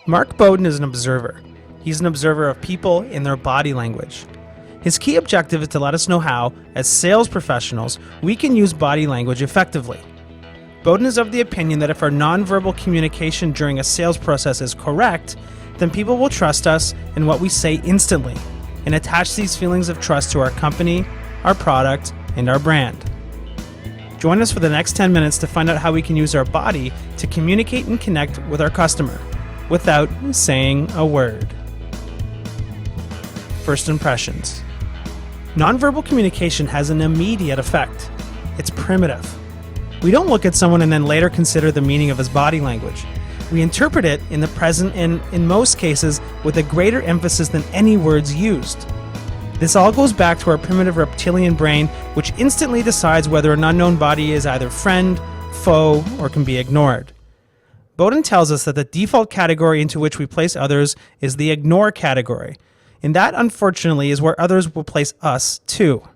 Mark Bowden is an observer. He's an observer of people in their body language. His key objective is to let us know how, as sales professionals, we can use body language effectively. Bowden is of the opinion that if our nonverbal communication during a sales process is correct, then people will trust us and what we say instantly, and attach these feelings of trust to our company, our product, and our brand. Join us for the next 10 minutes to find out how we can use our body to communicate and connect with our customer without saying a word. First impressions. Nonverbal communication has an immediate effect. It's primitive. We don't look at someone and then later consider the meaning of his body language. We interpret it in the present and, in most cases, with a greater emphasis than any words used. This all goes back to our primitive reptilian brain, which instantly decides whether an unknown body is either friend, foe, or can be ignored. Bowden tells us that the default category into which we place others is the ignore category, and that, unfortunately, is where others will place us, too.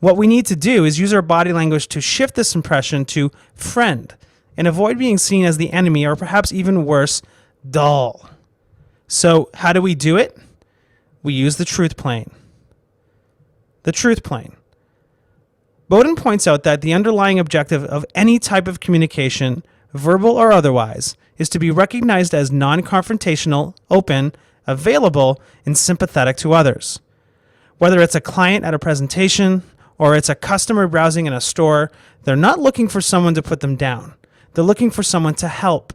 What we need to do is use our body language to shift this impression to friend, and avoid being seen as the enemy, or perhaps even worse, dull. So, how do we do it? We use the truth plane. The truth plane. Bowden points out that the underlying objective of any type of communication, verbal or otherwise, is to be recognized as non-confrontational, open, available, and sympathetic to others. Whether it's a client at a presentation or it's a customer browsing in a store, they're not looking for someone to put them down. They're looking for someone to help.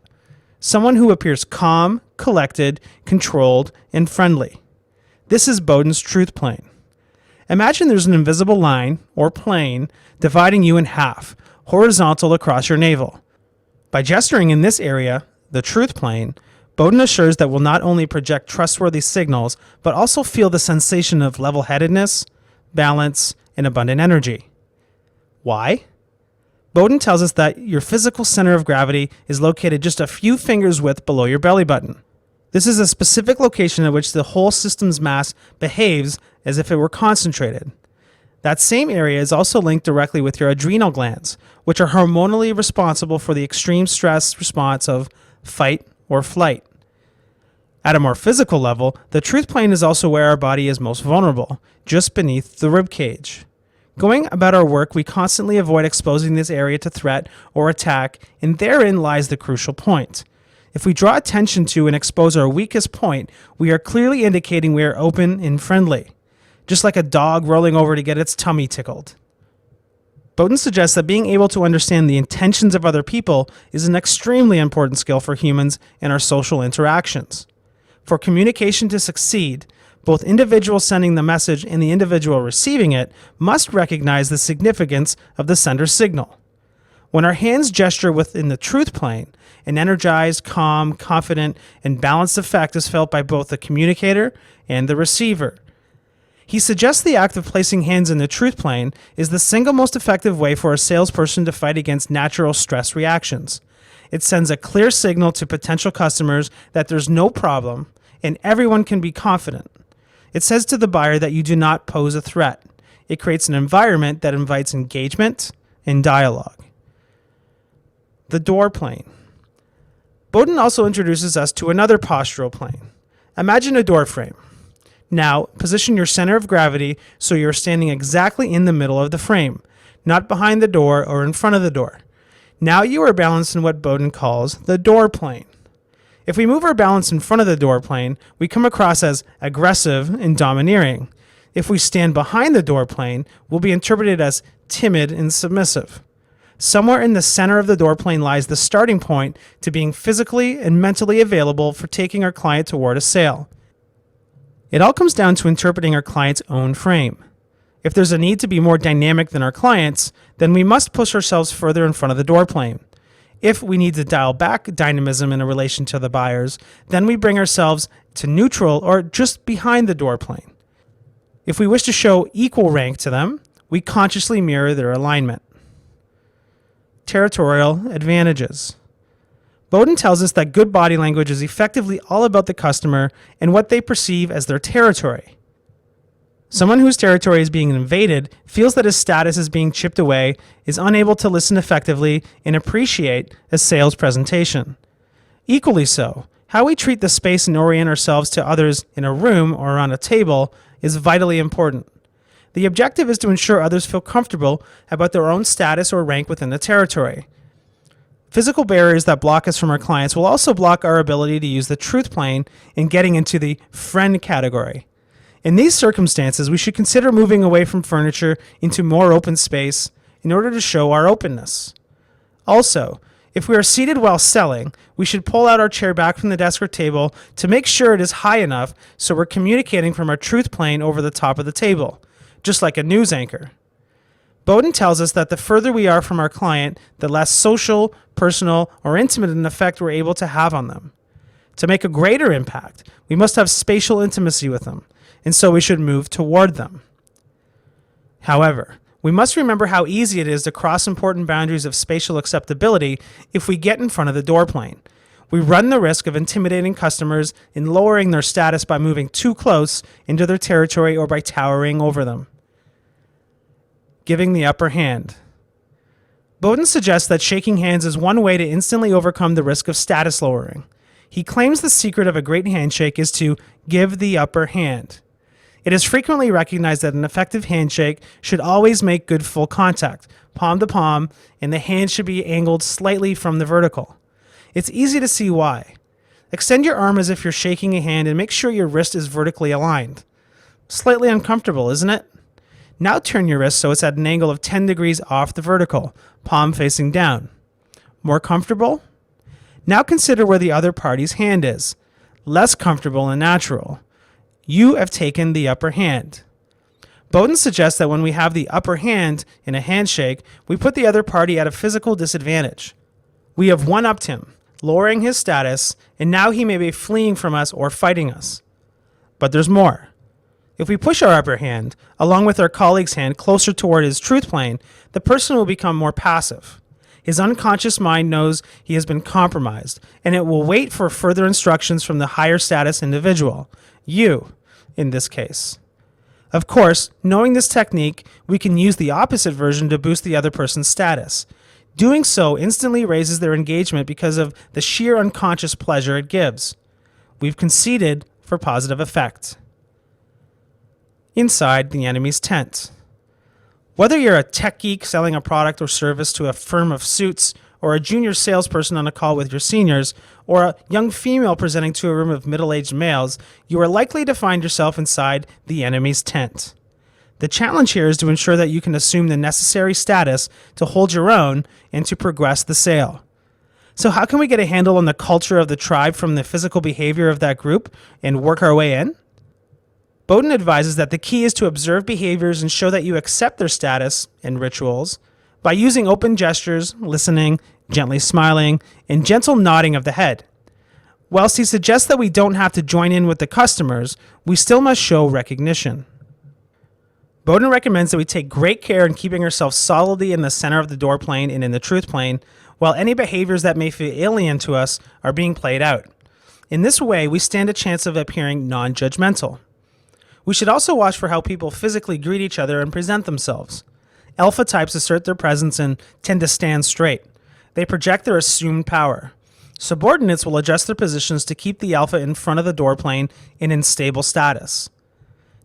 Someone who appears calm, collected, controlled, and friendly. This is Bowden's truth plane. Imagine there's an invisible line, or plane, dividing you in half, horizontal across your navel. By gesturing in this area, the truth plane, Bowden assures that we'll not only project trustworthy signals, but also feel the sensation of level-headedness, balance, and abundant energy. Why? Bowden tells us that your physical center of gravity is located just a few fingers width below your belly button. This is a specific location at which the whole system's mass behaves as if it were concentrated. That same area is also linked directly with your adrenal glands, which are hormonally responsible for the extreme stress response of fight or flight. At a more physical level, the truth plane is also where our body is most vulnerable, just beneath the rib cage. Going about our work, we constantly avoid exposing this area to threat or attack, and therein lies the crucial point. If we draw attention to and expose our weakest point, we are clearly indicating we are open and friendly, just like a dog rolling over to get its tummy tickled. Bowden suggests that being able to understand the intentions of other people is an extremely important skill for humans in our social interactions. For communication to succeed, both individuals sending the message and the individual receiving it must recognize the significance of the sender's signal. When our hands gesture within the truth plane, an energized, calm, confident, and balanced effect is felt by both the communicator and the receiver. He suggests the act of placing hands in the truth plane is the single most effective way for a salesperson to fight against natural stress reactions. It sends a clear signal to potential customers that there's no problem and everyone can be confident. It says to the buyer that you do not pose a threat. It creates an environment that invites engagement and dialogue. The door plane. Bowden also introduces us to another postural plane. Imagine a door frame. Now, position your center of gravity so you're standing exactly in the middle of the frame, not behind the door or in front of the door. Now you are balanced in what Bowden calls the door plane. If we move our balance in front of the door plane, we come across as aggressive and domineering. If we stand behind the door plane, we'll be interpreted as timid and submissive. Somewhere in the center of the door plane lies the starting point to being physically and mentally available for taking our client toward a sale. It all comes down to interpreting our client's own frame. If there's a need to be more dynamic than our clients, then we must push ourselves further in front of the door plane. If we need to dial back dynamism in a relation to the buyers, then we bring ourselves to neutral or just behind the door plane. If we wish to show equal rank to them, we consciously mirror their alignment. Territorial advantages. Bowden tells us that good body language is effectively all about the customer and what they perceive as their territory. Someone whose territory is being invaded feels that his status is being chipped away, is unable to listen effectively and appreciate a sales presentation. Equally so, How we treat the space and orient ourselves to others in a room or on a table is vitally important. The objective is to ensure others feel comfortable about their own status or rank within the territory. Physical barriers that block us from our clients will also block our ability to use the truth plane in getting into the friend category. In these circumstances, we should consider moving away from furniture into more open space in order to show our openness. Also, if we are seated while selling, we should pull out our chair back from the desk or table to make sure it is high enough so we're communicating from our truth plane over the top of the table, just like a news anchor. Bowden tells us that the further we are from our client, the less social, personal, or intimate an effect we're able to have on them. To make a greater impact, we must have spatial intimacy with them, and so we should move toward them. However, we must remember how easy it is to cross important boundaries of spatial acceptability if we get in front of the door plane. We run the risk of intimidating customers and lowering their status by moving too close into their territory or by towering over them. Giving the upper hand. Bowden suggests that shaking hands is one way to instantly overcome the risk of status lowering. He claims the secret of a great handshake is to give the upper hand. It is frequently recognized that an effective handshake should always make good full contact, palm to palm, and the hand should be angled slightly from the vertical. It's easy to see why. Extend your arm as if you're shaking a hand and make sure your wrist is vertically aligned. Slightly uncomfortable, isn't it? Now turn your wrist so it's at an angle of 10 degrees off the vertical, palm facing down. More comfortable? Now consider where the other party's hand is. Less comfortable and natural. You have taken the upper hand. Bowden suggests that when we have the upper hand in a handshake, we put the other party at a physical disadvantage. We have one-upped him, lowering his status, and now he may be fleeing from us or fighting us. But there's more. If we push our upper hand, along with our colleague's hand, closer toward his truth plane, the person will become more passive. His unconscious mind knows he has been compromised, and it will wait for further instructions from the higher status individual, you, in this case. Of course, knowing this technique, we can use the opposite version to boost the other person's status. Doing so instantly raises their engagement because of the sheer unconscious pleasure it gives. We've conceded for positive effect. Inside the enemy's tent. Whether you're a tech geek selling a product or service to a firm of suits, or a junior salesperson on a call with your seniors, or a young female presenting to a room of middle-aged males, you are likely to find yourself inside the enemy's tent. The challenge here is to ensure that you can assume the necessary status to hold your own and to progress the sale. So how can we get a handle on the culture of the tribe from the physical behavior of that group and work our way in? Bowden advises that the key is to observe behaviors and show that you accept their status and rituals by using open gestures, listening, gently smiling, and gentle nodding of the head. Whilst he suggests that we don't have to join in with the customers, we still must show recognition. Bowden recommends that we take great care in keeping ourselves solidly in the center of the door plane and in the truth plane, while any behaviors that may feel alien to us are being played out. In this way, we stand a chance of appearing non-judgmental. We should also watch for how people physically greet each other and present themselves. Alpha types assert their presence and tend to stand straight. They project their assumed power. Subordinates will adjust their positions to keep the alpha in front of the door plane and in stable status.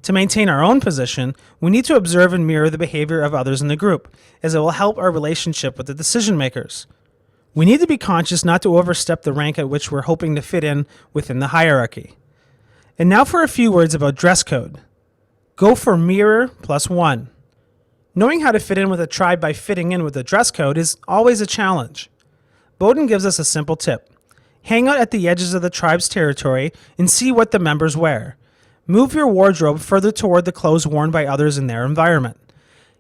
To maintain our own position, we need to observe and mirror the behavior of others in the group, as it will help our relationship with the decision makers. We need to be conscious not to overstep the rank at which we're hoping to fit in within the hierarchy. And now for a few words about dress code. Go for mirror +1. Knowing how to fit in with a tribe by fitting in with a dress code is always a challenge. Bowden gives us a simple tip. Hang out at the edges of the tribe's territory and see what the members wear. Move your wardrobe further toward the clothes worn by others in their environment.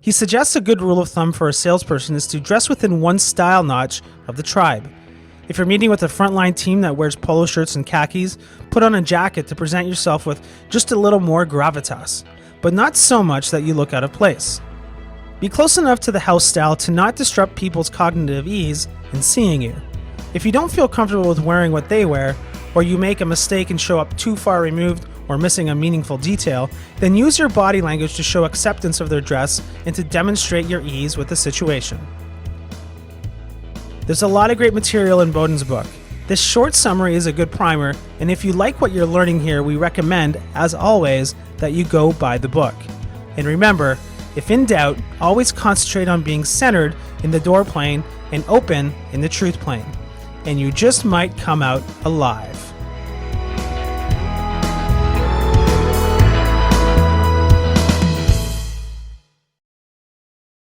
He suggests a good rule of thumb for a salesperson is to dress within one style notch of the tribe. If you're meeting with a frontline team that wears polo shirts and khakis, put on a jacket to present yourself with just a little more gravitas, but not so much that you look out of place. Be close enough to the house style to not disrupt people's cognitive ease in seeing you. If you don't feel comfortable with wearing what they wear, or you make a mistake and show up too far removed or missing a meaningful detail, then use your body language to show acceptance of their dress and to demonstrate your ease with the situation. There's a lot of great material in Bowden's book. This short summary is a good primer, and if you like what you're learning here, we recommend, as always, that you go buy the book. And remember, if in doubt, always concentrate on being centered in the door plane and open in the truth plane, and you just might come out alive.